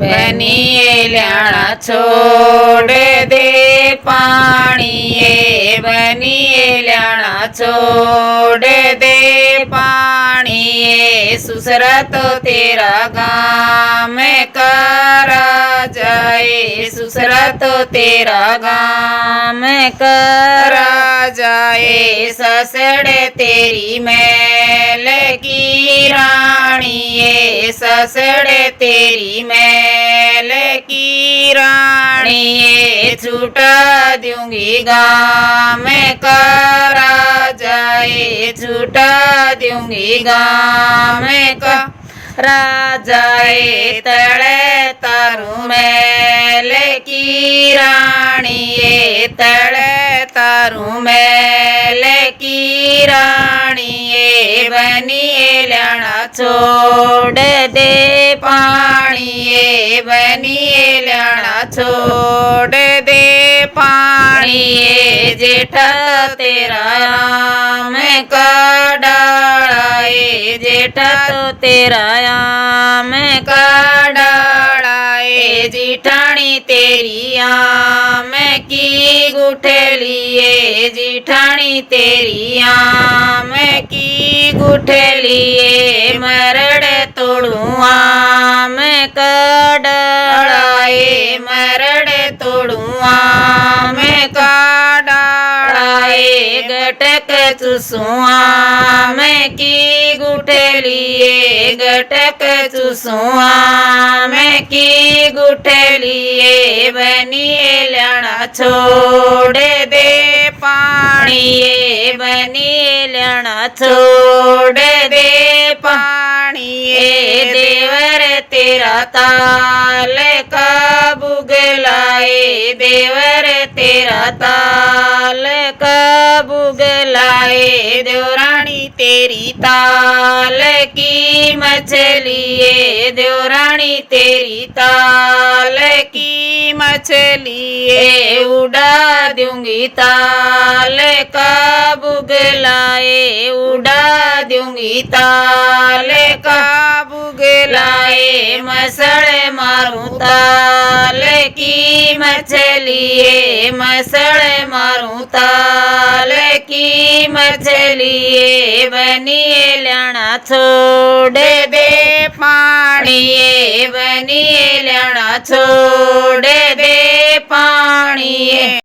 बनिए ल्याणा छोड़ दे पाणिए बनिए ल्याणा छोड़ दे पाणिए सुसरा तो तेरा गाँव में करा जाए सुसरा तो तेरा गाँव में करा जाए ससड़े तेरी मैल की रानिए ससड़े तेरी मैल की रानिए छूटा दूंगी गाँव में करा जाए छूटा दूंगी गाँव में करा जाए तड़े तारू मैल की रानिए तड़े तारू मैल की रानिए बनिए ल्याणा छोड़ दे पाणिए बनिए ल्याणा छोड़ दे पाणिए जेठा तेरा आम का डालाए जेठा तो तेरा आम का डालाए जिठानी तेरी आम की गुठलिए जिठानी तेरी आम की गुठलिए मरड़ तोड़ू आम का डालाए मरड़ तोड़ू आम का डालाए गटक चुसुआ में की गुठलिए गटक चुसुआ में की गुठलिए बनिए ल्याणा छोड़ दे पाणिए बनिए ल्याणा छोड़ दे पाणिए देवर तेरा ताल का बुगलाए देवर तेरा ताल का बुगलाए देवरानी तेरी ताल की मछलिए देवरानी तेरी ताल की मछलिए उड़ा दूंगी ताल का बुगलाए उड़ा दूंगी ताल का बुगलाए मसड़ मारूं ताल की मछलिए मसड़ मारूं ताल की मछलिए बनिए ल्याणा छोड़ दे पाणिए बनिए ल्याणा छोड़ दे पाणिए।